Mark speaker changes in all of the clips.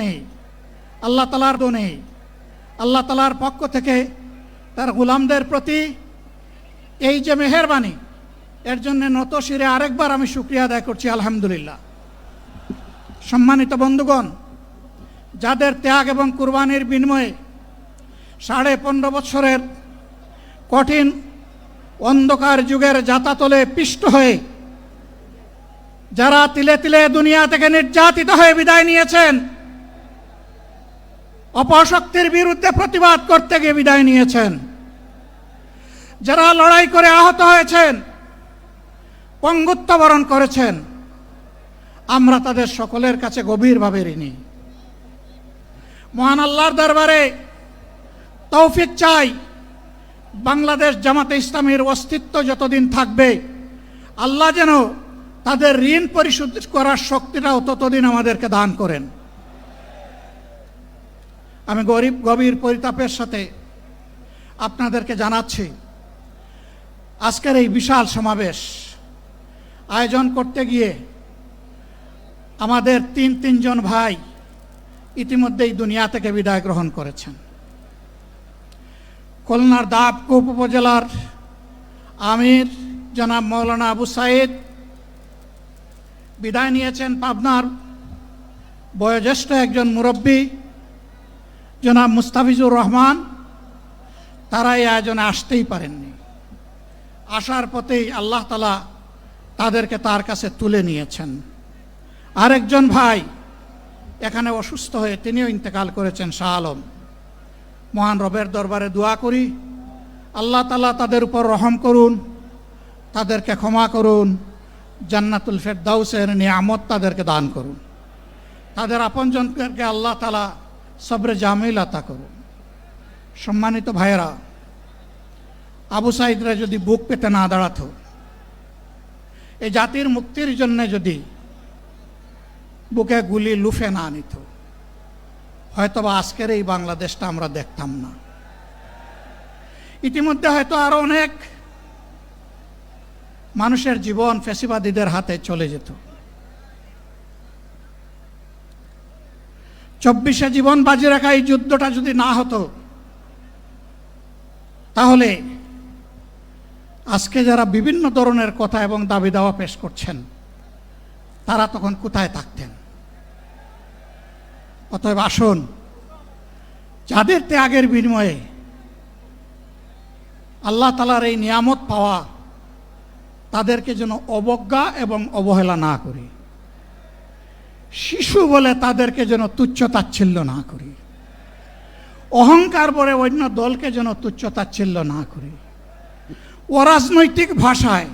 Speaker 1: নেই, আল্লাহ তাআলার দো নেই। আল্লাহ তাআলার পক্ষ থেকে তার গোলামদের প্রতি এই যে মেহেরবানি, এর জন্য নত শিরে আরেকবার আমি শুকরিয়া আদায় করছি, আলহামদুলিল্লাহ। সম্মানিত বন্ধুগণ, যাদের ত্যাগ এবং কুরবানির বিনিময়ে 15.5 বছরের কঠিন অন্ধকার যুগের যাতাতলে পিষ্ট হয়ে যারা তিলে তিলে দুনিয়া থেকে নির্যাতিত হয়ে বিদায় নিয়েছেন, অপশক্তির বিরুদ্ধে প্রতিবাদ করতে গিয়ে বিদায় নিয়েছেন, যারা লড়াই করে আহত হয়েছেন, পঙ্গুত্ব বরণ করেছেন, আমরা তাদের সকলের কাছে গভীরভাবে ঋণী। মহান আল্লাহর দরবারে তৌফিক চাই, বাংলাদেশ জামাতে ইসলামীর অস্তিত্ব যতদিন থাকবে আল্লাহ যেন তাদের ঋণ পরিশোধ করার শক্তিটাও ততদিন আমাদেরকে দান করেন। আমি গভীর পরিতাপের সাথে আপনাদেরকে জানাচ্ছি, আজকের এই বিশাল সমাবেশ আয়োজন করতে গিয়ে আমাদের তিনজন ভাই ইতিমধ্যেই দুনিয়া থেকে বিদায় গ্রহণ করেছেন। খুলনার দাবকুপ উপজেলার আমির জনাব মৌলানা আবু সাইদ বিদায় নিয়েছেন। পাবনার বয়োজ্যেষ্ঠ একজন মুরব্বী জনাব মুস্তাফিজুর রহমান, তারা এই আয়োজনে আসতেই পারেননি। আসার পথেই আল্লাহ তাআলা তাদেরকে তার কাছে তুলে নিয়েছেন। আরেকজন ভাই এখানে অসুস্থ হয়ে তিনিও ইন্তেকাল করেছেন, শাহ আলম। মহান রবের দরবারে দোয়া করি, আল্লাহ তাআলা তাদের উপর রহম করুন, তাদেরকে ক্ষমা করুন, জান্নাতুল ফেরদাউসের নিয়ামত তাদেরকে দান করুন, তাদের আপনজনকে আল্লাহ তাআলা সবরে জামিল আতা করুন। সম্মানিত ভাইয়েরা, আবু সাইদরা যদি বুক পেতে না দাঁড়াতো, এই জাতির মুক্তির জন্য যদি বুকে গুলি লুফে না নিত, হয়তোবা আজকের এই বাংলাদেশটা আমরা দেখতাম না। ইতিমধ্যে হয়তো আরো অনেক মানুষের জীবন ফ্যাসিবাদীদের হাতে চলে যেত। 24-এ জীবন বাজি রাখা এই যুদ্ধটা যদি না হতো, তাহলে আজকে যারা বিভিন্ন ধরনের কথা এবং দাবি দাওয়া পেশ করছেন, তারা তখন কোথায় থাকতেন? অতএব আসুন, যাদের ত্যাগের বিনিময়ে আল্লাহ তাআলার এই নিয়ামত পাওয়া, তাদেরকে যেন অবজ্ঞা এবং অবহেলা না করি। শিশু বলে তাদেরকে যেন তুচ্ছ তাচ্ছিল্য না করি। অহংকার বলে অন্য দলকে যেন তুচ্ছ তাচ্ছিল্য না করি। অরাজনৈতিক ভাষায়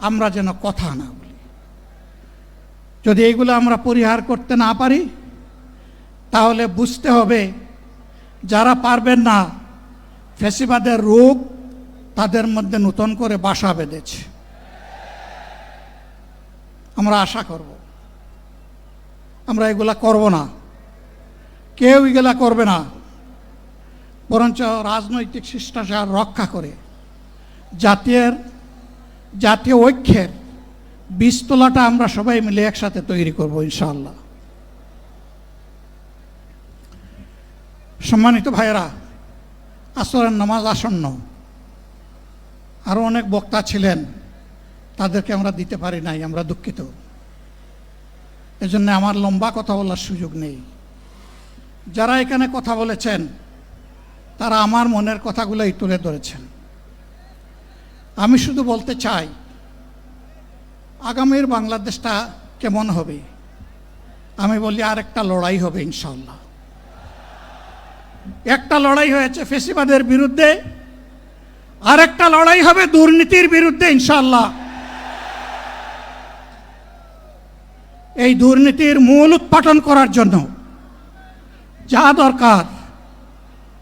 Speaker 1: আমরা যেন কথা না বলি। যদি এগুলো আমরা পরিহার করতে না পারি, তাহলে বুঝতে হবে যারা পারবেন না, ফ্যাসিবাদের রোগ তাদের মধ্যে নতুন করে বাসা বেঁধেছে। আমরা আশা করব আমরা এগুলা করব না, কেউ এগুলা করবে না, বরঞ্চ রাজনৈতিক শিষ্টাচার রক্ষা করে জাতীয় ঐক্যের বীজতলাটা আমরা সবাই মিলে একসাথে তৈরি করব ইনশাআল্লাহ। সম্মানিত ভাইয়েরা, আসরের নামাজ আসন্ন, আরো অনেক বক্তা ছিলেন, তাদেরকে আমরা দিতে পারি নাই, আমরা দুঃখিত। এজন্য আমার লম্বা কথা বলার সুযোগ নেই। যারা এখানে কথা বলেছেন, তারা আমার মনের কথাগুলোই তুলে ধরেছেন। আমি শুধু বলতে চাই, আগামীর বাংলাদেশটা কেমন হবে? আমি বলি আরেকটা লড়াই হবে ইনশাআল্লাহ। একটা লড়াই হয়েছে ফ্যাসিবাদের বিরুদ্ধে, আরেকটা লড়াই হবে দুর্নীতির বিরুদ্ধে ইনশাআল্লাহ। এই দুর্নীতির মূল উৎপাটন করার জন্য যা দরকার,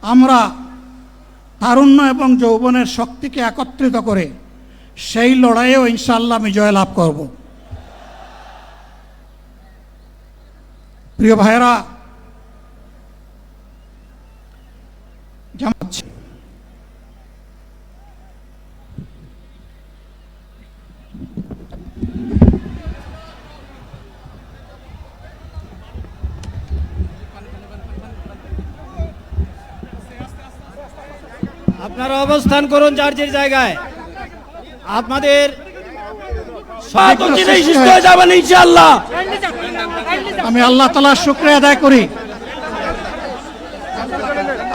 Speaker 1: আমরা তারুণ্য এবং যৌবনের শক্তিকে একত্রিত করে সেই লড়াইয়েও ইনশাআল্লাহ আমি জয়লাভ করব। প্রিয় ভাইয়েরা, জামাত
Speaker 2: আপনারা অবস্থান করুন যার যার জায়গায়। আপনাদের
Speaker 3: যাবেন ইনশাআল্লাহ।
Speaker 1: আমি আল্লাহ তাআলার শুকরিয়া আদায় করি,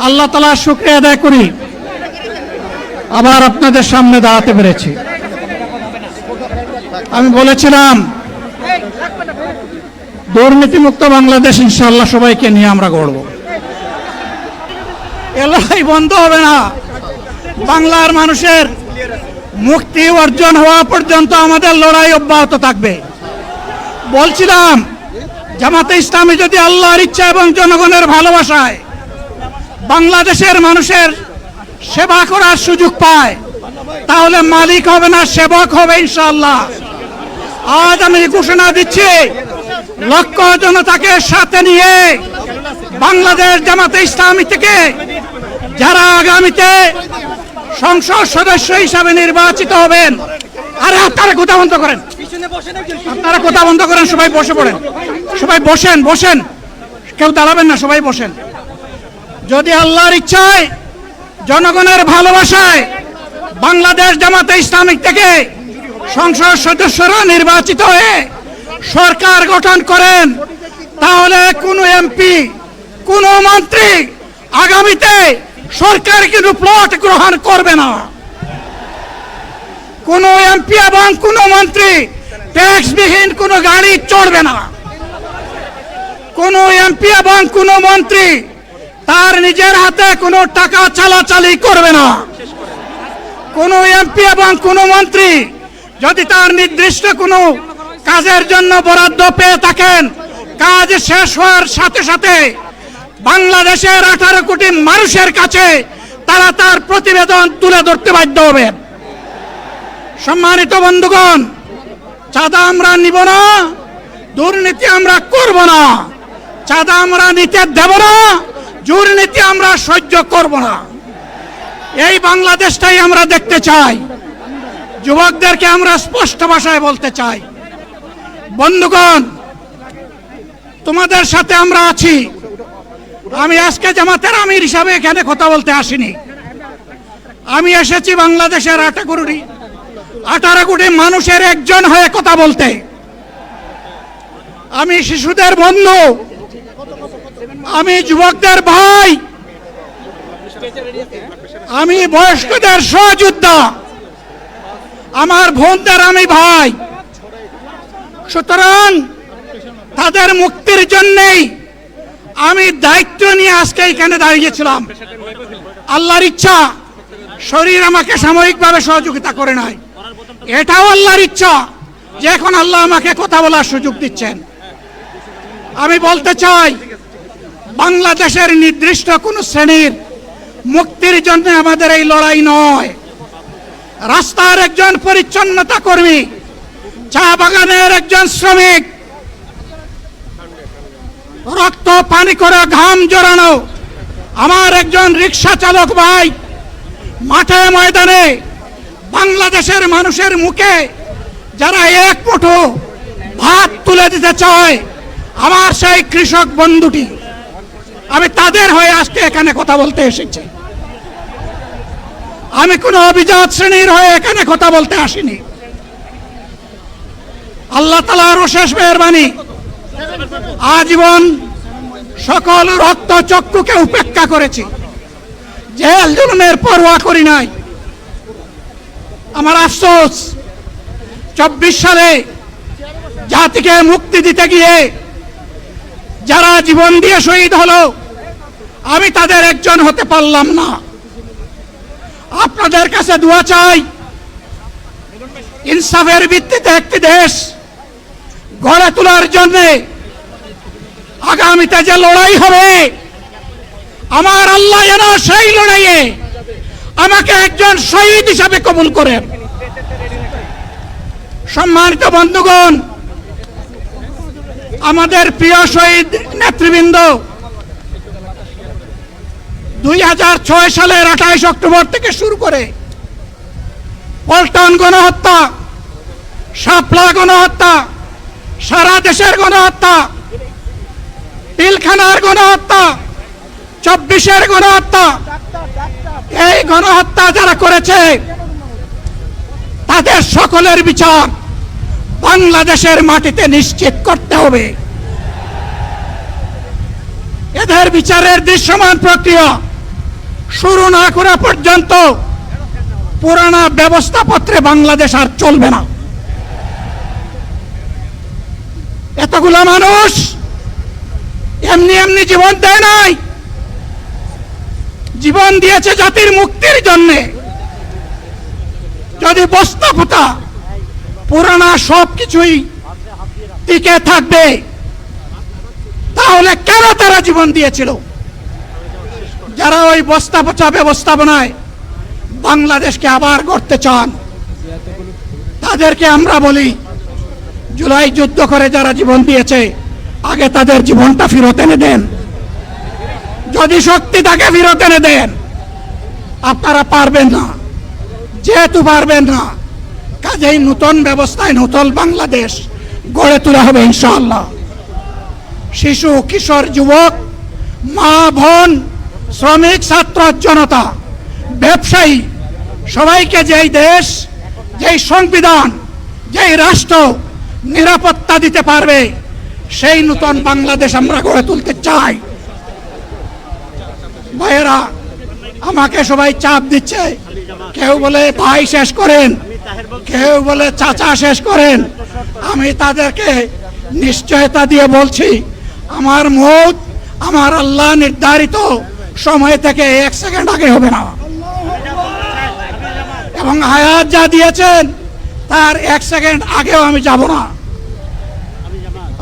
Speaker 1: আল্লাহ তাআলার শুকরিয়া আদায় করি আবার আপনাদের সামনে দাঁড়াতে পেরেছি। আমি বলেছিলাম দুর্নীতিমুক্ত বাংলাদেশ ইনশাআল্লাহ সবাইকে নিয়ে আমরা গড়ব। এ লড়াই বন্ধ হবে না। বাংলার মানুষের মুক্তি অর্জন হওয়া পর্যন্ত আমাদের লড়াই অব্যাহত থাকবে। বলছিলাম জামাতে ইসলামী যদি আল্লাহর ইচ্ছা এবং জনগণের ভালোবাসায় বাংলাদেশের মানুষের সেবা করার সুযোগ পায়, তাহলে মালিক হবে না, সেবক হবে ইনশাআল্লাহ। আজ আমি ঘোষণা দিচ্ছি, লক্ষ জনতাকে সাথে নিয়ে বাংলাদেশ জামাতে ইসলামী থেকে যারা আগামীতে সংসদ সদস্য হিসাবে নির্বাচিত হবেন, আরে আপনারা কথা বন্ধ করেন, আপনারা কথা বন্ধ করেন, সবাই বসে পড়েন, সবাই বসেন, বসেন, কেউ দাঁড়াবেন না, সবাই বসেন। যদি আল্লাহর ইচ্ছায় জনগণের ভালোবাসায় বাংলাদেশ জামাতে ইসলামী থেকে সংসদ সদস্যরা নির্বাচিত হয়ে সরকার গঠন করেন, তাহলে কোন এমপি, কোন মন্ত্রী আগামীতে সরকার কিন্তু প্লট গ্রহণ করবে না। কোন এমপি এবং কোন মন্ত্রী ট্যাক্সবিহীন কোন গাড়ি চড়বে না। কোন এমপি এবং কোন মন্ত্রী তার নিজের হাতে কোনো টাকা চালাচালি করবে না। কোন এমপি এবং কোন মন্ত্রী যদি তার নির্দিষ্ট কোনো কাজের জন্য বরাদ্দ পেয়ে থাকেন, কাজ শেষ হওয়ার সাথে সাথে বাংলাদেশের 18 কোটি মানুষের কাছে তারা তার প্রতিবেদন তুলে ধরতে বাধ্য হবে। সম্মানিত বন্ধুগণ, চাঁদা আমরা নিব না, দুর্নীতি আমরা করব না, চাঁদা আমরা নিতে দেব না, দুর্নীতি আমরা সহ্য করব না। এই বাংলাদেশটাই আমরা দেখতে চাই। যুবকদেরকে আমরা স্পষ্ট ভাষায় বলতে চাই, বন্ধুগণ, তোমাদের সাথে আমরা আছি। আমি আজকে জামাতের আমির হিসাবে এখানে কথা বলতে আসিনি। আমি এসেছি বাংলাদেশের 18 কোটি মানুষের একজন হয়ে কথা বলতে। আমি শিশুদের বন্ধু, আমি যুবকদের ভাই, আমি বয়স্কদের সহযোদ্ধা, আমার বোনদের আমি ভাই। সুতরাং তাদের মুক্তির জন্যই আমি দায়িত্ব নিয়ে আজকে এখানে দাঁড়িয়েছিলাম। আল্লাহর ইচ্ছা শরীর আমাকে সাময়িকভাবে সহযোগিতা করে নাই, এটাও আল্লাহর ইচ্ছা যে এখন আল্লাহ আমাকে কথা বলার সুযোগ দিচ্ছেন। আমি বলতে চাই, বাংলাদেশের নির্দিষ্ট কোন শ্রেণীর মুক্তির জন্য আমাদের এই লড়াই নয়। রাস্তার একজন পরিচ্ছন্নতা কর্মী, চা বাগানের একজন শ্রমিক, রক্ত পানি করে ঘাম জড়ানো আমার একজন রিক্সা চালক ভাই মাঠে ময়দানে বাংলাদেশের মানুষের মুখে যারা এক মুঠো ভাত তুলে দিতে চায়, আমার সেই কৃষক বন্ধুটি, আমি তাদের হয়ে আজকে এখানে কথা বলতে এসেছি। আমি কোনো অভিজাত শ্রেণীর হয়ে এখানে কথা বলতে আসিনি। আল্লাহ তাআলার অশেষ মেহেরবানি, আজীবন সকল রক্ত চক্ষুকে উপেক্ষা করেছি, জেল জুলুমের পরোয়া করি নাই। আমার আফসোস, 24 সালে জাতিকে মুক্তি দিতে গিয়ে যারা জীবন দিয়ে শহীদ হলো, আমি তাদের একজন হতে পারলাম না। আপনাদের কাছে দোয়া চাই, ইনসাফের ভিত্তিতে একটি দেশ গড়ে তোলার জন্য আগামীতে যে লড়াই হবে, আমার আল্লাহ যেন সেই লড়াইয়ে আমাকে একজন শহীদ হিসাবে কবুল করেন। সম্মানিত বন্ধুগণ, আমাদের প্রিয় শহীদ নেতৃবৃন্দ 2006 সালের 28 অক্টোবর থেকে শুরু করে পল্টন গণহত্যা, শাপলা গণহত্যা, সারা দেশের গণহত্যা, পিলখানার গণহত্যা, 24-এর গণহত্যা, এই গণহত্যা যারা করেছে তাদের সকলের বিচার বাংলাদেশের মাটিতে নিশ্চিত করতে হবে। এদের বিচারের দৃশ্যমান প্রক্রিয়া শুরু না করা পর্যন্ত পুরানা ব্যবস্থাপত্রে বাংলাদেশ আর চলবে না। এতগুলো মানুষ এমনি এমনি জীবন দেয় নাই, জীবন দিয়েছে জাতির মুক্তির জন্যে। যদি বস্তাপোতা পুরানা সবকিছুই টিকে থাকবে তাহলে কেন তারা জীবন দিয়েছিল? যারা ওই বস্তাপচা ব্যবস্থাপনায় বাংলাদেশকে আবার গড়তে চান তাদেরকে আমরা বলি, জুলাই যুদ্ধ করে যারা জীবন দিয়েছে আগে তাদের জীবনটা ফেরত এনে দেন। যদি শক্তি থাকে ফেরত এনে দেন। আপনারা পারবেন না, যেহেতু পারবেন না কাজেই নতুন ব্যবস্থায় নতুন বাংলাদেশ গড়ে তোলা হবে ইনশাআল্লাহ। শিশু, কিশোর, যুবক, মা, বোন, শ্রমিক, ছাত্র, জনতা, ব্যবসায়ী সবাইকে যেই দেশ, যেই সংবিধান, যেই রাষ্ট্র নিরাপত্তা দিতে পারবে সেই নতুন বাংলাদেশ আমরা গড়ে তুলতে চাই। ভাইয়েরা, আমাকে সবাই চাপ দিচ্ছে, কেউ বলে ভাই শেষ করেন, কেউ বলে চাচা শেষ করেন। আমি তাদেরকে নিশ্চয়তা দিয়ে বলছি, আমার মৌত আমার আল্লাহ নির্ধারিত সময় থেকে 1 সেকেন্ড আগে হবে না, এবং হায়াত যা দিয়েছেন তার 1 সেকেন্ড আগেও আমি যাব না।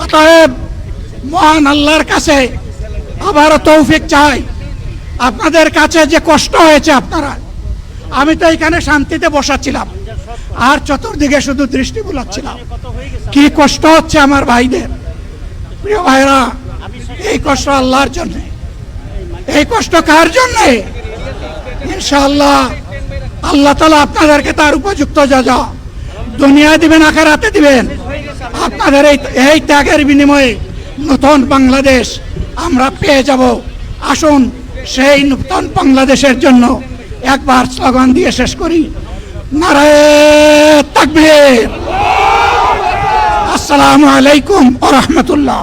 Speaker 1: অতএব মহান আল্লাহর কাছে আবারও তৌফিক চাই। আপনাদের কাছে যে কষ্ট হয়েছে আপনারা, আমি তো এখানে শান্তিতে বসাচ্ছিলাম আর চতুর্দিকে শুধু দৃষ্টি বুলাচ্ছিলাম, কি কষ্ট হচ্ছে আমার ভাইদের। প্রিয় ভাইরা, এই কষ্ট আল্লাহর জন্য। এই কষ্ট কার জন্য? ইনশাআল্লাহ আল্লাহ তাআলা আপনাদেরকে তার উপযুক্ত যা দুনিয়া দিবেন, আখিরাতে দিবেন। আপনাদের এই ত্যাগের বিনিময়ে নতুন বাংলাদেশ আমরা পেয়ে যাব। আসুন সেই নতুন বাংলাদেশের জন্য একবার স্লোগান দিয়ে শেষ করি, নারায়ে তাকবীর। আসসালামু আলাইকুম ওয়া রাহমাতুল্লাহ।